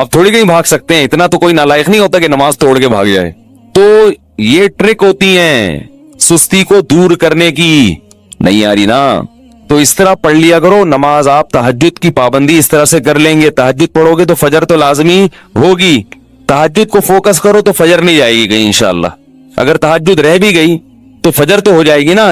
اب تھوڑی کہیں بھاگ سکتے ہیں, اتنا تو کوئی نالائق نہیں ہوتا کہ نماز توڑ کے بھاگ جائے. تو یہ ٹرک ہوتی ہیں سستی کو دور کرنے کی. نہیں آ رہی نا, تو اس طرح پڑھ لیا کرو نماز. آپ تہجد کی پابندی اس طرح سے کر لیں گے, تہجد پڑھو گے تو فجر تو لازمی ہوگی. تہجد کو فوکس کرو تو فجر نہیں جائے گی کہیں انشاءاللہ. اگر تہجد رہ بھی گئی تو فجر تو ہو جائے گی نا.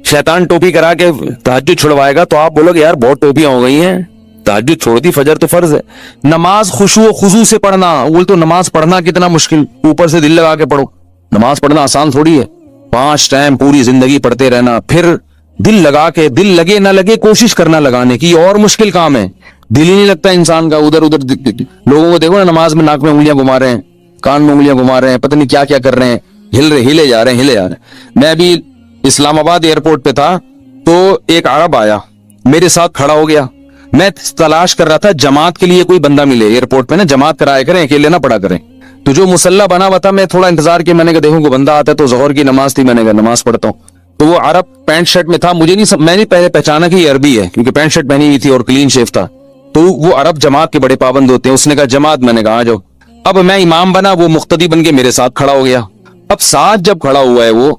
شیطان ٹوپی کرا کے تہجد چھڑوائے گا تو آپ بولو گے یار بہت ٹوپیاں ہو گئی ہیں, تہجد چھوڑ دی, فجر تو فرض ہے. نماز خشوع و خضوع سے پڑھنا, وہ تو نماز پڑھنا کتنا مشکل, اوپر سے دل لگا کے پڑھو. نماز پڑھنا آسان تھوڑی ہے, 5 ٹائم پوری زندگی پڑھتے رہنا, پھر دل لگا کے, دل لگے نہ لگے کوشش کرنا لگانے کی, اور مشکل کام ہے. دل ہی نہیں لگتا انسان کا, ادھر ادھر لوگوں کو دیکھو نا نماز میں ناک میں انگلیاں گھما رہے ہیں, کان میں انگلیاں گھما رہے ہیں, پتہ نہیں کیا کیا کر رہے ہیں, ہلے جا رہے ہیں. میں ابھی اسلام آباد ایئرپورٹ پہ تھا تو ایک عرب آیا میرے ساتھ کھڑا ہو گیا. میں تلاش کر رہا تھا جماعت کے لیے کوئی بندہ ملے ایئرپورٹ پہ نا, جماعت کرایا کریں, اکیلے نہ پڑا کریں. تو جو مسلح بنا ہوا تھا, میں تھوڑا انتظار کیا, میں نے کہا دیکھوں کوئی بندہ آتا ہے. تو ظہر کی نماز تھی, میں نے کہا نماز پڑھتا ہوں. تو وہ عرب پینٹ شرٹ میں تھا, مجھے نہیں, میں نے پہلے پہچانا کہ یہ عربی ہے کیونکہ پینٹ شرٹ پہنی ہوئی تھی اور کلین شیف تھا. تو وہ عرب جماعت کے بڑے پابند ہوتے ہیں. اس نے کہا جماعت, میں نے کہا آ جاؤ. اب میں امام بنا, وہ مقتدی بن کے میرے ساتھ کھڑا ہو گیا. اب ساتھ جب کھڑا ہوا ہے وہ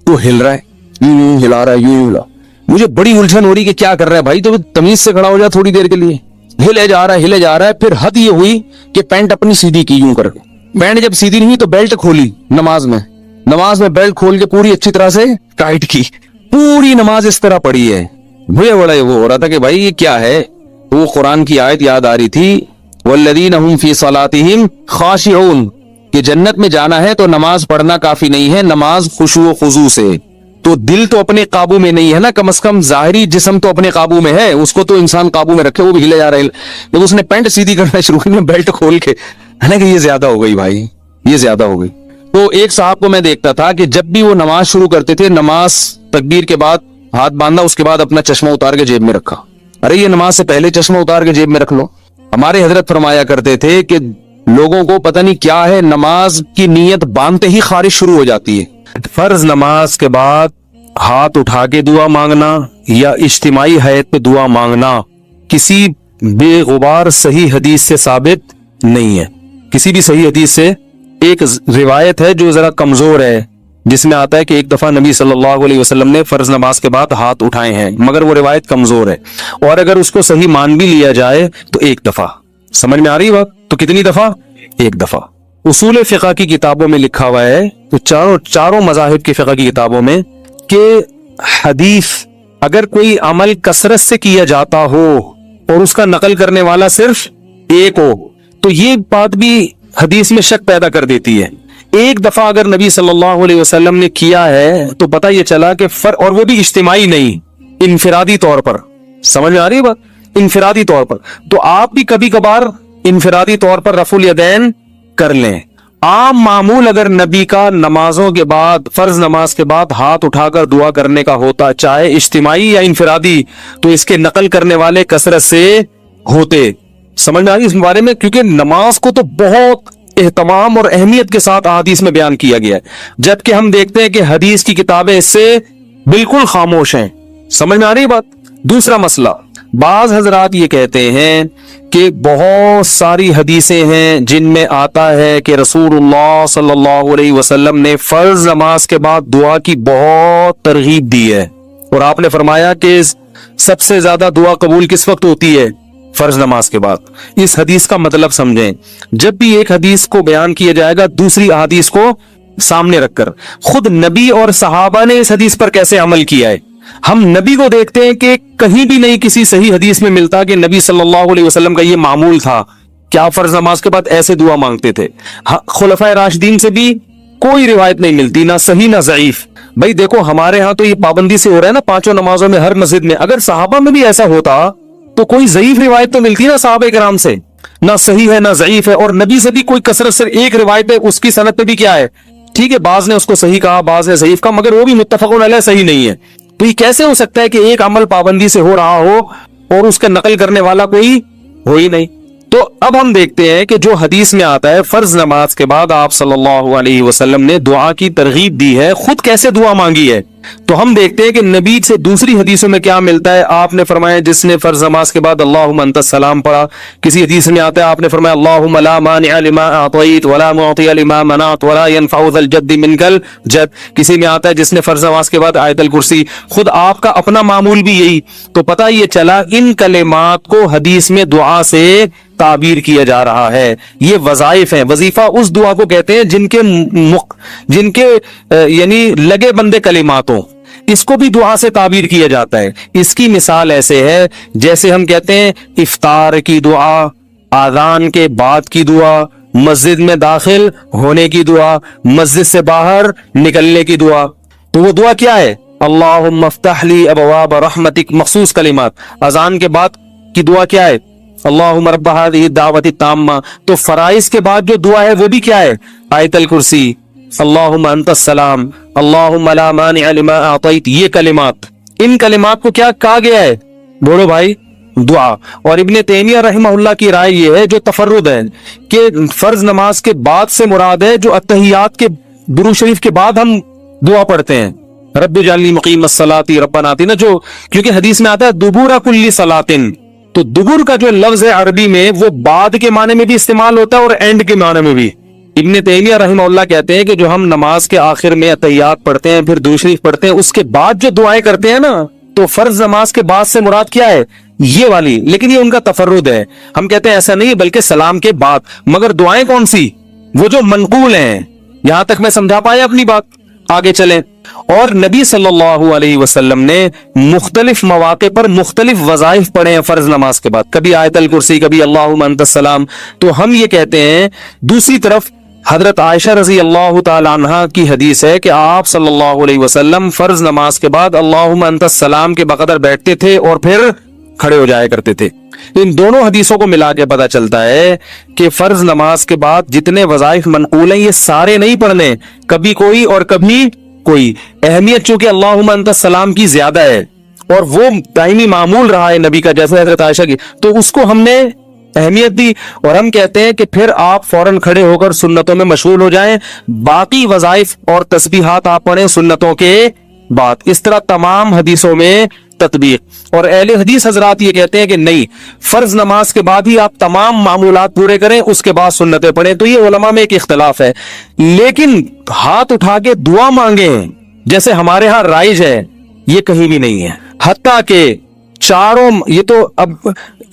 تو ہل رہا ہے, یوں ہلا رہا ہے, یوں ہلا. مجھے بڑی الجھن ہو رہی کہ کیا کر رہا ہے بھائی, تو تمیز سے کھڑا ہو جا تھوڑی دیر کے لیے. ہلے جا رہا ہے. پھر حد یہ ہوئی کہ پینٹ اپنی سیدھی کی یوں کر کے. پینٹ جب سیدھی نہیں ہوئی تو بیلٹ کھولی نماز میں بیلٹ کھول کے پوری اچھی طرح سے ٹائٹ کی. پوری نماز اس طرح پڑھی ہے. مجھے بڑا وہ ہو رہا تھا کہ بھائی یہ کیا ہے. وہ قرآن کی آیت یاد آ رہی تھی, والذین هم فی صلاتہم خاشعون, کہ جنت میں جانا ہے تو نماز پڑھنا کافی نہیں ہے, نماز خشوع و خضوع سے. تو دل تو اپنے قابو میں نہیں ہے نا, کم از کم ظاہری جسم تو اپنے قابو میں ہے, اس کو تو انسان قابو میں رکھے. وہ بھی ہلے جا رہا ہے. جب اس نے پینٹ سیدھی کرنا شروع کی, بیلٹ کھول کے, ہے نا کہ یہ زیادہ ہو گئی بھائی, یہ زیادہ ہو گئی. تو ایک صاحب کو میں دیکھتا تھا کہ جب بھی وہ نماز شروع کرتے تھے, نماز تکبیر کے بعد ہاتھ باندھا, اس کے بعد اپنا چشمہ اتار کے جیب میں رکھا. ارے یہ نماز سے پہلے چشمہ اتار کے جیب میں رکھ لو. ہمارے حضرت فرمایا کرتے تھے کہ لوگوں کو پتہ نہیں کیا ہے, نماز کی نیت باندھتے ہی خارش شروع ہو جاتی ہے. فرض نماز کے بعد ہاتھ اٹھا کے دعا مانگنا یا اجتماعی حیت پہ دعا مانگنا کسی بے غبار صحیح حدیث سے ثابت نہیں ہے. کسی بھی صحیح حدیث سے, ایک روایت ہے جو ذرا کمزور ہے, جس میں آتا ہے کہ ایک دفعہ نبی صلی اللہ علیہ وسلم نے فرض نماز کے بعد ہاتھ اٹھائے ہیں, مگر وہ روایت کمزور ہے. اور اگر اس کو صحیح مان بھی لیا جائے تو ایک دفعہ. سمجھ میں آ رہی بات؟ تو کتنی دفعہ؟ ایک دفعہ. اصول فقہ کی کتابوں میں لکھا ہوا ہے, تو چاروں مذاہب کی فقہ کی کتابوں میں, کہ حدیث اگر کوئی عمل کثرت سے کیا جاتا ہو اور اس کا نقل کرنے والا صرف ایک ہو, تو یہ بات بھی حدیث میں شک پیدا کر دیتی ہے. ایک دفعہ اگر نبی صلی اللہ علیہ وسلم نے کیا ہے تو پتہ یہ چلا کہ اور وہ بھی اجتماعی نہیں, انفرادی طور پر. سمجھ میں آ رہی ہے بات؟ انفرادی طور پر. تو آپ بھی کبھی کبھار انفرادی طور پر رفع الیدین کر لیں. عام معمول اگر نبی کا نمازوں کے بعد, فرض نماز کے بعد ہاتھ اٹھا کر دعا کرنے کا ہوتا, چاہے اجتماعی یا انفرادی, تو اس کے نقل کرنے والے کثرت سے ہوتے. سمجھ میں آ رہی اس بارے میں؟ کیونکہ نماز کو تو بہت اہتمام اور اہمیت کے ساتھ حدیث میں بیان کیا گیا ہے, جبکہ ہم دیکھتے ہیں کہ حدیث کی کتابیں اس سے بالکل خاموش ہیں. سمجھ میں آ رہی بات؟ دوسرا مسئلہ, بعض حضرات یہ کہتے ہیں کہ بہت ساری حدیثیں ہیں جن میں آتا ہے کہ رسول اللہ صلی اللہ علیہ وسلم نے فرض نماز کے بعد دعا کی بہت ترغیب دی ہے, اور آپ نے فرمایا کہ سب سے زیادہ دعا قبول کس وقت ہوتی ہے؟ فرض نماز کے بعد. اس حدیث کا مطلب سمجھیں. جب بھی ایک حدیث کو بیان کیا جائے گا دوسری احادیث کو سامنے رکھ کر, خود نبی اور صحابہ نے اس حدیث پر کیسے عمل کیا ہے. ہم نبی کو دیکھتے ہیں کہ کہیں بھی نہیں کسی صحیح حدیث میں ملتا کہ نبی صلی اللہ علیہ وسلم کا یہ معمول تھا کہ آپ فرض نماز کے بعد ایسے دعا مانگتے تھے. خلفائے راشدین سے بھی کوئی روایت نہیں ملتی, نہ صحیح نہ ضعیف. بھائی دیکھو ہمارے ہاں تو یہ پابندی سے ہو رہا ہے نا 5 نمازوں میں ہر مسجد میں. اگر صحابہ میں بھی ایسا ہوتا تو کوئی ضعیف روایت تو ملتی نا صحابہ کرام سے, نہ صحیح ہے نہ ضعیف ہے. اور نبی سے بھی کوئی کثرت سے ایک روایت ہے, اس کی سند پہ بھی کیا ہے, ٹھیک ہے بعض نے اس کو صحیح کہا بعض نے ضعیف کہا, مگر وہ بھی متفق علیہ صحیح نہیں ہے. تو یہ کیسے ہو سکتا ہے کہ ایک عمل پابندی سے ہو رہا ہو اور اس کا نقل کرنے والا کوئی ہو ہی نہیں؟ تو اب ہم دیکھتے ہیں کہ جو حدیث میں آتا ہے فرض نماز کے بعد آپ صلی اللہ علیہ وسلم نے دعا کی ترغیب دی ہے، خود کیسے دعا مانگی ہے، تو ہم دیکھتے ہیں کہ نبی سے دوسری حدیثوں میں کیا ملتا ہے. آپ نے فرمایا جس نے فرض نماز کے بعد اللہم انت السلام پڑھا، کسی حدیث میں آتا ہے آپ نے فرمایا اللہم لا مانع لما اعطیت ولا معطی لما منعت ولا ينفع ذا الجد منک الجد. کسی میں آتا ہے جس نے فرض نماز کے بعد آیت الکرسی. خود آپ کا اپنا معمول بھی یہی. تو پتہ یہ چلا ان کلمات کو حدیث میں دعا سے تعبیر کیا جا رہا ہے. یہ وظائف ہیں. وظیفہ اس دعا کو کہتے ہیں جن کے یعنی لگے بندے کلمات ہوں، اس کو بھی دعا سے تعبیر کیا جاتا ہے. اس کی مثال ایسے ہے جیسے ہم کہتے ہیں افطار کی دعا، آذان کے بعد کی دعا، مسجد میں داخل ہونے کی دعا، مسجد سے باہر نکلنے کی دعا. تو وہ دعا کیا ہے؟ اللہم افتح لی ابواب رحمتک، مخصوص کلمات. اذان کے بعد کی دعا کیا ہے؟ اللہم رب هذه الدعوۃ التامہ. تو فرائض کے بعد جو دعا ہے وہ بھی کیا ہے؟ آیت الکرسی، اللہم انت السلام، اللہم لا مانع لما اعطیت. یہ کلمات، ان کلمات کو کیا کہا گیا ہے؟ بولو بھائی، دعا. اور ابن تیمیہ رحمہ اللہ کی رائے یہ ہے جو تفرد ہے کہ فرض نماز کے بعد سے مراد ہے جو اتحیات کے درود شریف کے بعد ہم دعا پڑھتے ہیں، رب اجعلنی مقیم الصلاۃ ربنا آتنا، جو کیونکہ حدیث میں آتا ہے دبور کل صلاۃ. تو دبر کا جو لفظ ہے عربی میں وہ بعد کے معنی میں بھی استعمال ہوتا ہے اور اینڈ کے معنی میں بھی. ابن تیمیہ رحمہ اللہ کہتے ہیں کہ جو ہم نماز کے آخر میں اتحیات پڑھتے ہیں، پھر درود شریف پڑھتے ہیں، اس کے بعد جو دعائیں کرتے ہیں نا، تو فرض نماز کے بعد سے مراد کیا ہے؟ یہ والی. لیکن یہ ان کا تفرد ہے. ہم کہتے ہیں ایسا نہیں بلکہ سلام کے بعد. مگر دعائیں کون سی؟ وہ جو منقول ہیں. یہاں تک میں سمجھا پایا اپنی بات؟ آگے چلیں. اور نبی صلی اللہ علیہ وسلم نے مختلف مواقع پر مختلف وظائف پڑھے ہیں فرض نماز کے بعد، کبھی آیت الکرسی، کبھی اللہم انت السلام. تو ہم یہ کہتے ہیں. دوسری طرف حضرت عائشہ رضی اللہ تعالی عنہا کی حدیث ہے کہ آپ صلی اللہ علیہ وسلم فرض نماز کے بعد اللہم انت السلام کے بقدر بیٹھتے تھے اور پھر کھڑے ہو جایا کرتے تھے. ان دونوں حدیثوں کو ملا کے پتا چلتا ہے کہ فرض نماز کے بعد جتنے وظائف منقول ہیں یہ سارے نہیں پڑھنے، کبھی کوئی اور کبھی کوئی. اہمیت چونکہ اللہم انت السلام کی زیادہ ہے اور وہ دائمی معمول رہا ہے نبی کا، جیسے حضرت عائشہ کی، تو اس کو ہم نے اہمیت دی. اور ہم کہتے ہیں کہ پھر آپ فوراً کھڑے ہو کر سنتوں میں مشغول ہو جائیں، باقی وظائف اور تسبیحات آپ پڑھیں سنتوں کے بعد. اس طرح تمام حدیثوں میں تطبیق. اور اہل حدیث حضرات یہ کہتے ہیں کہ نہیں، فرض نماز کے بعد ہی آپ تمام معمولات پورے کریں، اس کے بعد سنتیں پڑھیں. تو یہ علماء میں ایک اختلاف ہے. لیکن ہاتھ اٹھا کے دعا مانگیں جیسے ہمارے ہاں رائج ہے، یہ کہیں بھی نہیں ہے. حتیٰ کہ چاروں، یہ تو اب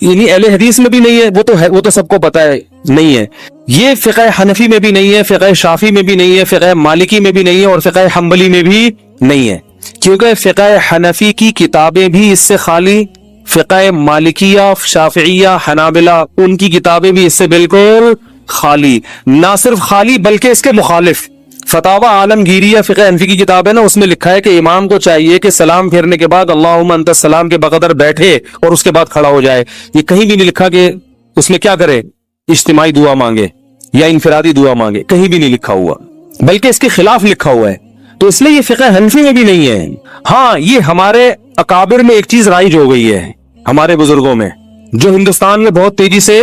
یعنی اہل حدیث میں بھی نہیں ہے، وہ تو سب کو پتا ہے نہیں ہے. یہ فقہ حنفی میں بھی نہیں ہے، فقہ شافی میں بھی نہیں ہے، فقہ مالکی میں بھی نہیں ہے، اور فقہ حنبلی میں بھی نہیں ہے. کیونکہ فقہ حنفی کی کتابیں بھی اس سے خالی، فقہ مالکیہ، شافعیہ، حنابلہ ان کی کتابیں بھی اس سے بالکل خالی. نہ صرف خالی بلکہ اس کے مخالف. فتاوی عالمگیریہ فقہ حنفی کی کتاب ہے نا، اس میں لکھا ہے کہ امام کو چاہیے کہ سلام پھیرنے کے بعد اللہم انت السلام کے بقدر بیٹھے اور اس کے بعد کھڑا ہو جائے. یہ کہیں بھی نہیں لکھا کہ اس میں کیا کرے، اجتماعی دعا مانگے یا انفرادی دعا مانگے، کہیں بھی نہیں لکھا ہوا، بلکہ اس کے خلاف لکھا ہوا ہے. تو اس لیے یہ فقہ حنفی میں بھی نہیں ہے. ہاں یہ ہمارے اکابر میں ایک چیز رائج ہو گئی ہے، ہمارے بزرگوں میں، جو ہندوستان میں بہت تیزی سے،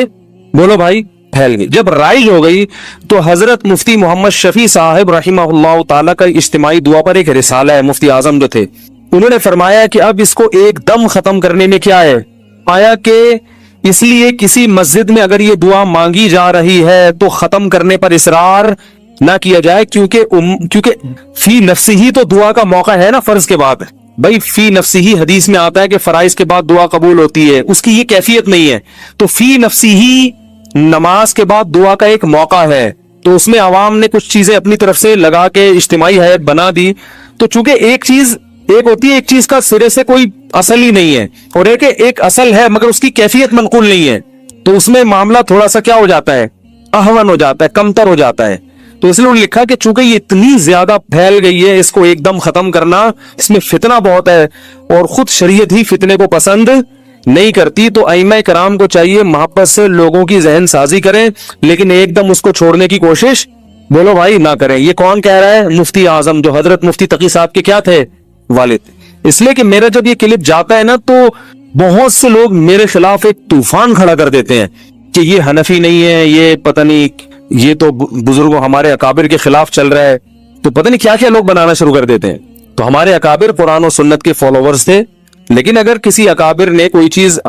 بولو بھائی، پھیل گئی. جب رائج ہو گئی تو حضرت مفتی محمد شفیع صاحب رحمہ اللہ تعالیٰ کا اجتماعی دعا پر ایک رسالہ ہے، مفتی اعظم جو تھے، انہوں نے فرمایا کہ اب اس کو ایک دم ختم کرنے میں کیا ہے، آیا کہ اس لیے کسی مسجد میں اگر یہ دعا مانگی جا رہی ہے تو ختم کرنے پر اصرار نہ کیا جائے، کیونکہ فی نفسی ہی تو دعا کا موقع ہے نا فرض کے بعد. بھائی فی نفسی ہی حدیث میں آتا ہے کہ فرائض کے بعد دعا قبول ہوتی ہے، اس کی یہ کیفیت نہیں ہے. تو فی نفسی ہی نماز کے بعد دعا کا ایک موقع ہے، تو اس میں عوام نے کچھ چیزیں اپنی طرف سے لگا کے اجتماعی حیات بنا دی. تو چونکہ ایک ہوتی ہے ایک چیز کا سرے سے کوئی اصل ہی نہیں ہے، اور ایک اصل ہے مگر اس کی کیفیت منقول نہیں ہے، تو اس میں معاملہ تھوڑا سا کیا ہو جاتا ہے، اہون ہو جاتا ہے، کمتر ہو جاتا ہے. تو اس لیے انہوں نے لکھا کہ چونکہ یہ اتنی زیادہ پھیل گئی ہے، اس کو ایک دم ختم کرنا، اس میں فتنہ بہت ہے، اور خود شریعت ہی فتنے کو پسند نہیں کرتی. تو ائمہ کرام کو چاہیے محبت سے لوگوں کی ذہن سازی کریں، لیکن ایک دم اس کو چھوڑنے کی کوشش، بولو بھائی، نہ کریں. یہ کون کہہ رہا ہے؟ مفتی اعظم، جو حضرت مفتی تقی صاحب کے کیا تھے، والد. اس لیے کہ میرا جب یہ کلپ جاتا ہے نا تو بہت سے لوگ میرے خلاف ایک طوفان کھڑا کر دیتے ہیں کہ یہ حنفی نہیں ہے, یہ پتہ نہیں, یہ تو بزرگوں ہمارے اکابر کے خلاف چل رہا ہے, تو پتہ نہیں کیا کیا لوگ بنانا شروع کر دیتے ہیں. تو ہمارے اکابر قرآن و سنت کے فالوورز تھے, لیکن اگر کسی اکابر نے کوئی چیز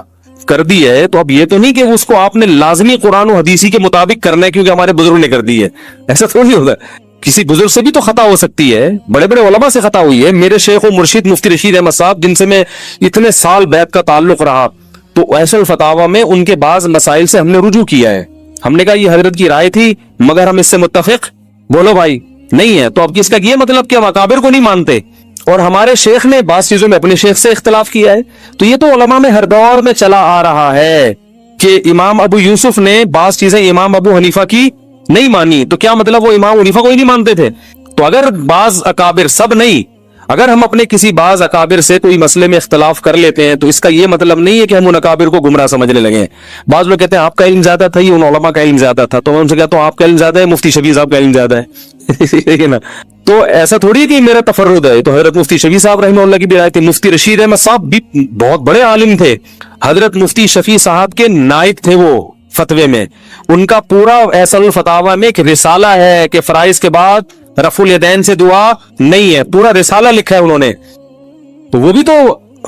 کر دی ہے تو اب یہ تو نہیں کہ اس کو آپ نے لازمی قرآن و حدیثی کے مطابق کرنا ہے کیونکہ ہمارے بزرگ نے کر دی ہے. ایسا تھوڑی ہوتا ہے, کسی بزرگ سے بھی تو خطا ہو سکتی ہے, بڑے بڑے علماء سے خطا ہوئی ہے. میرے شیخ و مرشد مفتی رشید احمد صاحب, جن سے میں اتنے سال بیعت کا تعلق رہا, تو ایسا الفتاوی میں ان کے بعض مسائل سے ہم نے رجوع کیا ہے. ہم نے کہا یہ حضرت کی رائے تھی مگر ہم اس سے متفق, بولو بھائی نہیں ہے. تو اب کس کا یہ مطلب کہ ہم اکابر کو نہیں مانتے, اور ہمارے شیخ نے بعض چیزوں میں اپنے شیخ سے اختلاف کیا ہے. تو یہ تو علماء میں ہر دور میں چلا آ رہا ہے کہ امام ابو یوسف نے بعض چیزیں امام ابو حنیفہ کی نہیں مانی, تو کیا مطلب وہ امام حنیفہ کو ہی نہیں مانتے تھے؟ تو اگر بعض اکابر, سب نہیں, اگر ہم اپنے کسی بعض اکابر سے کوئی مسئلے میں اختلاف کر لیتے ہیں تو اس کا یہ مطلب نہیں ہے کہ ہم ان اکابر کو گمراہ سمجھنے لگے. بعض لوگ کہتے ہیں آپ کا علم زیادہ تھا, یہ ان علماء کا علم زیادہ تھا, تو میں ان سے کہتا ہوں آپ کا علم زیادہ ہے, مفتی شفیع صاحب کا علم زیادہ ہے. نا, تو ایسا تھوڑی ہے کہ میرا تفرد ہے. تو حضرت مفتی شفیع صاحب رحمہ اللہ کی بھی رائے تھی. مفتی رشید احمد صاحب بھی بہت بڑے عالم تھے, حضرت مفتی شفیع صاحب کے نائب تھے وہ فتوے میں. ان کا پورا ایسا الفتاوی میں ایک رسالہ ہے کہ فرائض کے بعد رفع الیدین سے دعا نہیں ہے, پورا رسالہ لکھا ہے انہوں نے. تو وہ بھی تو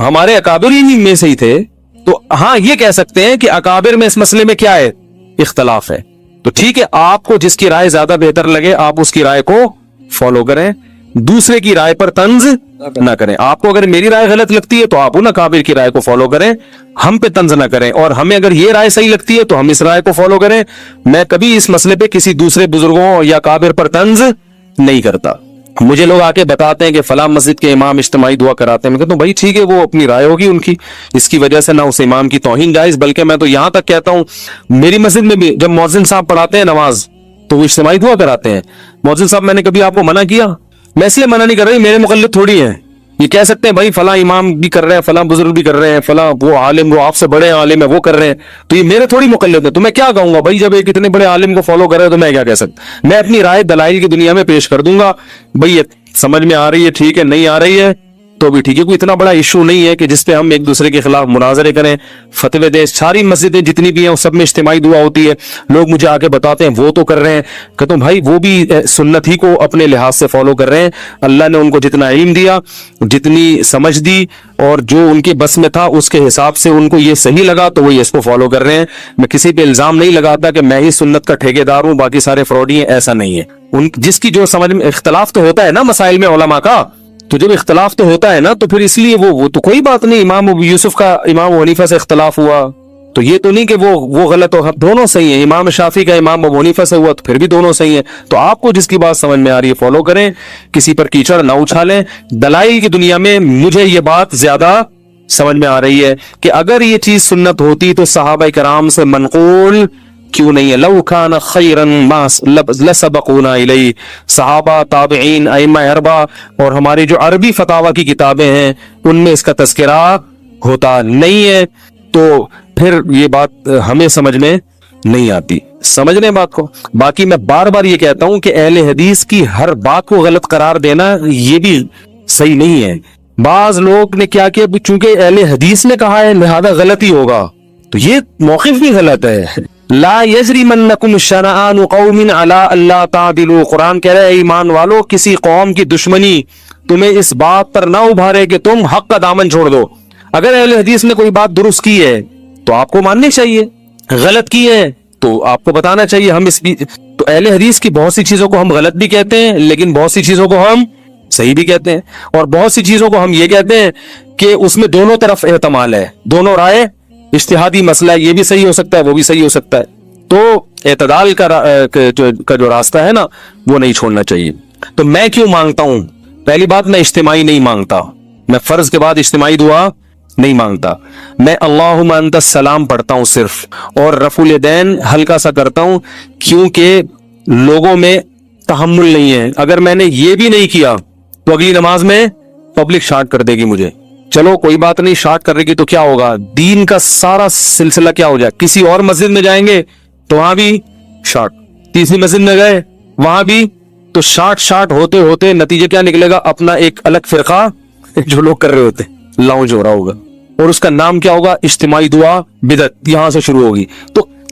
ہمارے اکابر ہی میں سے ہی تھے. تو ہاں یہ کہہ سکتے ہیں کہ اکابر میں اس مسئلے میں کیا ہے, اختلاف ہے. تو ٹھیک ہے, آپ کو جس کی رائے زیادہ بہتر لگے آپ اس کی رائے کو فالو کریں, دوسرے کی رائے پر طنز نہ کریں. آپ کو اگر میری رائے غلط لگتی ہے تو آپ ان اکابر کی رائے کو فالو کریں, ہم پہ طنز نہ کریں. اور ہمیں اگر یہ رائے صحیح لگتی ہے تو ہم اس رائے کو فالو کریں. میں کبھی اس مسئلے پہ کسی دوسرے بزرگوں یا اکابر پر طنز نہیں کرتا. مجھے لوگ آ کے بتاتے ہیں کہ فلاں مسجد کے امام اجتماعی دعا کراتے ہیں, میں کہتا ہوں بھائی ٹھیک ہے, وہ اپنی رائے ہوگی ان کی, اس کی وجہ سے نہ اس امام کی توہین جائز, بلکہ میں تو یہاں تک کہتا ہوں میری مسجد میں بھی جب مؤذن صاحب پڑھاتے ہیں نماز تو وہ اجتماعی دعا کراتے ہیں. مؤذن صاحب میں نے کبھی آپ کو منع کیا؟ میں اس لیے منع نہیں کر رہی, میرے مقلد تھوڑی ہیں. یہ کہہ سکتے ہیں بھائی فلاں امام بھی کر رہے ہیں, فلاں بزرگ بھی کر رہے ہیں, فلاں وہ عالم وہ آپ سے بڑے عالم ہے وہ کر رہے ہیں, تو یہ میرے تھوڑی مقلد ہے. تو میں کیا کہوں گا بھائی, جب ایک اتنے بڑے عالم کو فالو کر رہے ہیں تو میں کیا کہہ سکتا. میں اپنی رائے دلائل کی دنیا میں پیش کر دوں گا, بھائی یہ سمجھ میں آ رہی ہے ٹھیک ہے, نہیں آ رہی ہے تو بھی ٹھیک ہے. کوئی اتنا بڑا ایشو نہیں ہے کہ جس پہ ہم ایک دوسرے کے خلاف مناظرے کریں, فتوے دیں. ساری مسجدیں جتنی بھی ہیں سب میں اجتماعی دعا ہوتی ہے. لوگ مجھے آ کے بتاتے ہیں وہ تو کر رہے ہیں, کہتا ہوں بھائی وہ بھی سنت ہی کو اپنے لحاظ سے فالو کر رہے ہیں. اللہ نے ان کو جتنا علم دیا, جتنی سمجھ دی, اور جو ان کے بس میں تھا اس کے حساب سے ان کو یہ صحیح لگا تو وہ اس کو فالو کر رہے ہیں. میں کسی پہ الزام نہیں لگاتا کہ میں ہی سنت کا ٹھیکیدار ہوں باقی سارے فراڈی ہیں, ایسا نہیں ہے. جس کی جو سمجھ میں اختلاف تو ہوتا ہے نا مسائل میں علماء کا, تو جب اختلاف تو ہوتا ہے نا تو پھر اس لیے وہ تو کوئی بات نہیں. امام ابو یوسف کا امام ابو حنیفہ سے اختلاف ہوا تو یہ تو نہیں کہ وہ غلط ہو, دونوں صحیح ہیں. امام شافعی کا امام ابو حنیفہ سے ہوا تو پھر بھی دونوں صحیح ہیں. تو آپ کو جس کی بات سمجھ میں آ رہی ہے فالو کریں, کسی پر کیچڑ نہ اچھالیں. دلائل کی دنیا میں مجھے یہ بات زیادہ سمجھ میں آ رہی ہے کہ اگر یہ چیز سنت ہوتی تو صحابہ کرام سے منقول کیوں نہیں ہے. لو کان خیرا ما لسبقونا الیہ. صحابہ, تابعین, ائمہ اربعہ اور ہماری جو عربی فتاوی کی کتابیں ہیں ان میں اس کا تذکرہ ہوتا نہیں ہے. تو پھر یہ بات ہمیں سمجھ میں نہیں آتی. سمجھ لیں بات کو. باقی میں بار بار یہ کہتا ہوں کہ اہل حدیث کی ہر بات کو غلط قرار دینا یہ بھی صحیح نہیں ہے. بعض لوگ نے کیا کیا, چونکہ اہل حدیث نے کہا ہے لہذا غلط ہی ہوگا, تو یہ موقف بھی غلط ہے. لا یجرمنکم شنآن قوم علی الا تعدلوا. قرآن کہہ رہا ہے ایمان والو کسی قوم کی دشمنی تمہیں اس بات پر نہ ابھارے کہ تم حق کا دامن چھوڑ دو. اگر اہل حدیث نے کوئی بات درست کی ہے تو آپ کو ماننی چاہیے, غلط کی ہے تو آپ کو بتانا چاہیے. ہم اس تو اہل حدیث کی بہت سی چیزوں کو ہم غلط بھی کہتے ہیں لیکن بہت سی چیزوں کو ہم صحیح بھی کہتے ہیں, اور بہت سی چیزوں کو ہم یہ کہتے ہیں کہ اس میں دونوں طرف احتمال ہے, دونوں رائے, اجتہادی مسئلہ ہے, یہ بھی صحیح ہو سکتا ہے وہ بھی صحیح ہو سکتا ہے. تو اعتدال کا جو راستہ ہے نا وہ نہیں چھوڑنا چاہیے. تو میں کیوں مانگتا ہوں؟ پہلی بات, میں اجتماعی نہیں مانگتا, میں فرض کے بعد اجتماعی دعا نہیں مانگتا. میں اللہم انت السلام پڑھتا ہوں صرف, اور رفع الیدین ہلکا سا کرتا ہوں کیونکہ لوگوں میں تحمل نہیں ہے. اگر میں نے یہ بھی نہیں کیا تو اگلی نماز میں پبلک شارٹ کر دے گی مجھے. چلو کوئی بات نہیں, شارٹ کر رہے گی تو کیا ہوگا, دین کا سارا سلسلہ کیا ہو جائے. کسی اور مسجد میں جائیں گے تو وہاں بھی شارٹ, تیسری مسجد میں گئے وہاں بھی, تو شارٹ ہوتے ہوتے نتیجہ کیا نکلے گا, اپنا ایک الگ فرقہ جو لوگ کر رہے ہوتے لاؤنج ہو رہا ہوگا, اور اس کا نام کیا ہوگا, اجتماعی دعا بدعت, یہاں سے شروع ہوگی. تو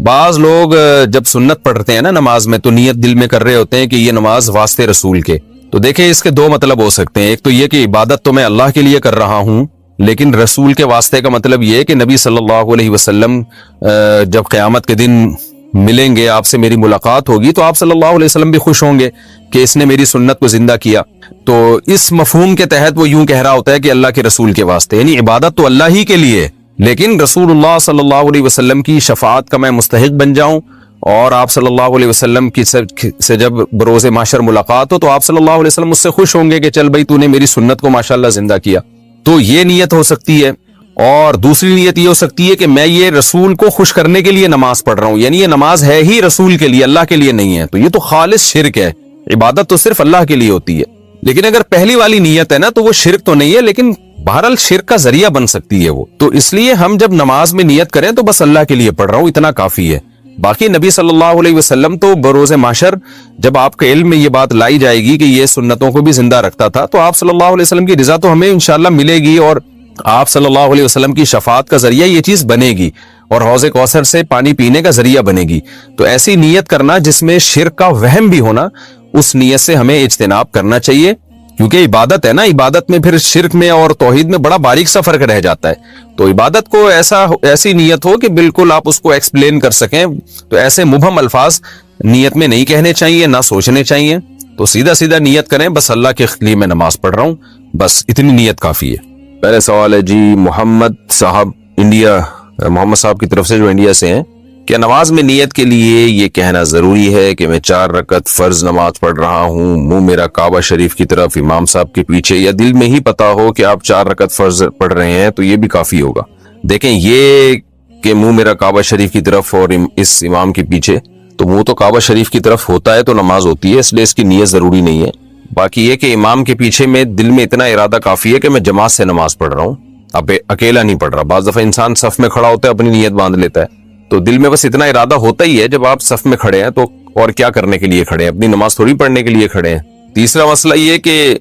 بعض لوگ جب سنت پڑھتے ہیں نا نماز میں تو نیت دل میں کر رہے ہوتے ہیں کہ یہ نماز واسطے رسول کے. تو دیکھیں اس کے دو مطلب ہو سکتے ہیں. ایک تو یہ کہ عبادت تو میں اللہ کے لیے کر رہا ہوں, لیکن رسول کے واسطے کا مطلب یہ ہے کہ نبی صلی اللہ علیہ وسلم جب قیامت کے دن ملیں گے, آپ سے میری ملاقات ہوگی, تو آپ صلی اللہ علیہ وسلم بھی خوش ہوں گے کہ اس نے میری سنت کو زندہ کیا. تو اس مفہوم کے تحت وہ یوں کہہ رہا ہوتا ہے کہ اللہ کے رسول کے واسطے, یعنی عبادت تو اللہ ہی کے لیے, لیکن رسول اللہ صلی اللہ علیہ وسلم کی شفاعت کا میں مستحق بن جاؤں, اور آپ صلی اللہ علیہ وسلم کی سے جب بروز محشر ملاقات ہو تو آپ صلی اللہ علیہ وسلم اس سے خوش ہوں گے کہ چل بھائی تو نے میری سنت کو ماشاءاللہ زندہ کیا. تو یہ نیت ہو سکتی ہے. اور دوسری نیت یہ ہو سکتی ہے کہ میں یہ رسول کو خوش کرنے کے لیے نماز پڑھ رہا ہوں, یعنی یہ نماز ہے ہی رسول کے لیے, اللہ کے لیے نہیں ہے. تو یہ تو خالص شرک ہے. عبادت تو صرف اللہ کے لیے ہوتی ہے. لیکن اگر پہلی والی نیت ہے نا تو وہ شرک تو نہیں ہے, لیکن بہرحال شرک کا ذریعہ بن سکتی ہے وہ. تو اس لیے ہم جب نماز میں نیت کریں تو بس اللہ کے لیے پڑھ رہا ہوں اتنا کافی ہے. باقی نبی صلی اللہ علیہ وسلم تو بروز محشر جب آپ کے علم میں یہ بات لائی جائے گی کہ یہ سنتوں کو بھی زندہ رکھتا تھا, تو آپ صلی اللہ علیہ وسلم کی رضا تو ہمیں انشاءاللہ ملے گی, اور آپ صلی اللہ علیہ وسلم کی شفاعت کا ذریعہ یہ چیز بنے گی, اور حوض کوثر سے پانی پینے کا ذریعہ بنے گی. تو ایسی نیت کرنا جس میں شرک کا وہم بھی ہونا, اس نیت سے ہمیں اجتناب کرنا چاہیے, کیونکہ عبادت ہے نا, عبادت میں پھر شرک میں اور توحید میں بڑا باریک سا فرق رہ جاتا ہے. تو عبادت کو ایسی نیت ہو کہ بالکل آپ اس کو ایکسپلین کر سکیں, تو ایسے مبہم الفاظ نیت میں نہیں کہنے چاہیے, نہ سوچنے چاہیے. تو سیدھا سیدھا نیت کریں, بس اللہ کے لیے میں نماز پڑھ رہا ہوں, بس اتنی نیت کافی ہے. پہلے سوال ہے جی محمد صاحب انڈیا, محمد صاحب کی طرف سے جو انڈیا سے ہیں, کیا نماز میں نیت کے لیے یہ کہنا ضروری ہے کہ میں 4 رکعت فرض نماز پڑھ رہا ہوں, منہ میرا کعبہ شریف کی طرف امام صاحب کے پیچھے, یا دل میں ہی پتا ہو کہ آپ 4 رکعت فرض پڑھ رہے ہیں تو یہ بھی کافی ہوگا؟ دیکھیں یہ کہ منہ میرا کعبہ شریف کی طرف اور اس امام کے پیچھے, تو منہ تو کعبہ شریف کی طرف ہوتا ہے تو نماز ہوتی ہے, اس لیے اس کی نیت ضروری نہیں ہے. باقی یہ کہ امام کے پیچھے میں دل میں اتنا ارادہ کافی ہے کہ میں جماعت سے نماز پڑھ رہا ہوں, اب اکیلا نہیں پڑھ رہا. بعض دفعہ انسان صف میں کھڑا ہوتا ہے اپنی نیت باندھ لیتا ہے, تو دل میں بس اتنا ارادہ ہوتا ہی ہے. جب آپ صف میں کھڑے ہیں تو اور کیا کرنے کے لیے کھڑے ہیں, اپنی نماز تھوڑی پڑھنے کے لیے کھڑے ہیں. تیسرا مسئلہ یہ کہ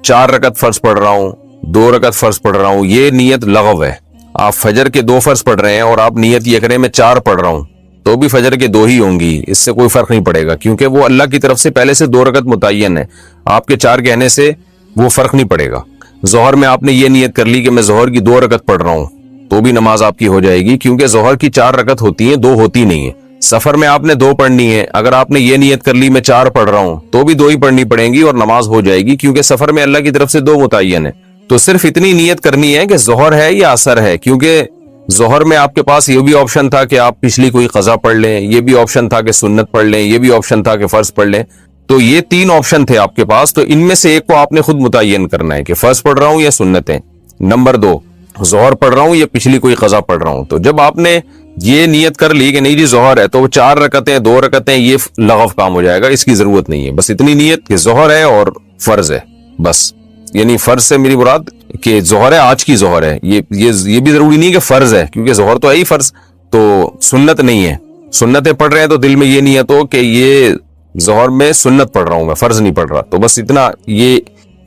4 رکعت فرض پڑھ رہا ہوں, 2 رکعت فرض پڑھ رہا ہوں, یہ نیت لغو ہے. آپ فجر کے 2 فرض پڑھ رہے ہیں اور آپ نیت یہ کریں میں 4 پڑھ رہا ہوں, تو بھی فجر کے 2 ہی ہوں گی, اس سے کوئی فرق نہیں پڑے گا, کیونکہ وہ اللہ کی طرف سے پہلے سے 2 رکعت متعین ہے. آپ کے 4 کہنے سے وہ فرق نہیں پڑے گا. ظہر میں آپ نے یہ نیت کر لی کہ میں ظہر کی 2 رکعت پڑھ رہا ہوں, تو بھی نماز آپ کی ہو جائے گی, کیونکہ ظہر کی 4 رکعت ہوتی ہیں, 2 ہوتی نہیں ہیں. سفر میں آپ نے 2 پڑھنی ہے, اگر آپ نے یہ نیت کر لی میں 4 پڑھ رہا ہوں تو بھی 2 ہی پڑھنی پڑیں گی اور نماز ہو جائے گی, کیونکہ سفر میں اللہ کی طرف سے 2 متعین ہے. تو صرف اتنی نیت کرنی ہے کہ ظہر ہے یا عصر ہے, کیونکہ ظہر میں آپ کے پاس یہ بھی آپشن تھا کہ آپ پچھلی کوئی قضا پڑھ لیں, یہ بھی آپشن تھا کہ سنت پڑھ لیں, یہ بھی آپشن تھا کہ فرض پڑھ لیں. تو یہ 3 آپشن تھے آپ کے پاس, تو ان میں سے ایک کو آپ نے خود متعین کرنا ہے کہ فرض پڑھ رہا ہوں یا سنتیں. نمبر 2, ظہر پڑھ رہا ہوں یا پچھلی کوئی قضا پڑھ رہا ہوں. تو جب آپ نے یہ نیت کر لی کہ نہیں جی ظہر ہے, تو وہ 4 رکعتیں 2 رکعتیں یہ لغو کام ہو جائے گا, اس کی ضرورت نہیں ہے. بس اتنی نیت کہ ظہر ہے اور فرض ہے, بس. یعنی فرض سے میری مراد کہ ظہر ہے, آج کی ظہر ہے, یہ بھی ضروری نہیں کہ فرض ہے, کیونکہ ظہر تو ہے ہی فرض, تو سنت نہیں ہے. سنتیں پڑھ رہے ہیں تو دل میں یہ نیت ہو کہ یہ ظہر میں سنت پڑھ رہا ہوں, میں فرض نہیں پڑھ رہا. تو بس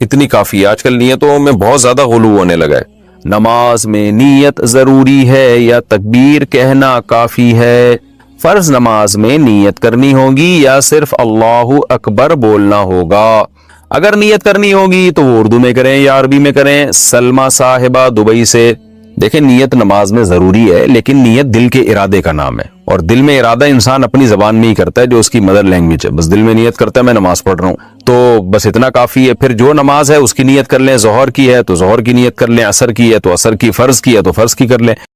اتنی کافی ہے. آج کل نیتوں میں بہت زیادہ غلو ہونے لگا ہے. نماز میں نیت ضروری ہے یا تکبیر کہنا کافی ہے؟ فرض نماز میں نیت کرنی ہوگی یا صرف اللہ اکبر بولنا ہوگا؟ اگر نیت کرنی ہوگی تو وہ اردو میں کریں یا عربی میں کریں. سلمہ صاحبہ دبئی سے. دیکھیں نیت نماز میں ضروری ہے, لیکن نیت دل کے ارادے کا نام ہے, اور دل میں ارادہ انسان اپنی زبان میں ہی کرتا ہے جو اس کی مدر لینگویج ہے. بس دل میں نیت کرتا ہے میں نماز پڑھ رہا ہوں, تو بس اتنا کافی ہے. پھر جو نماز ہے اس کی نیت کر لیں, ظہر کی ہے تو ظہر کی نیت کر لیں, عصر کی ہے تو عصر کی, فرض کی ہے تو فرض کی کر لیں.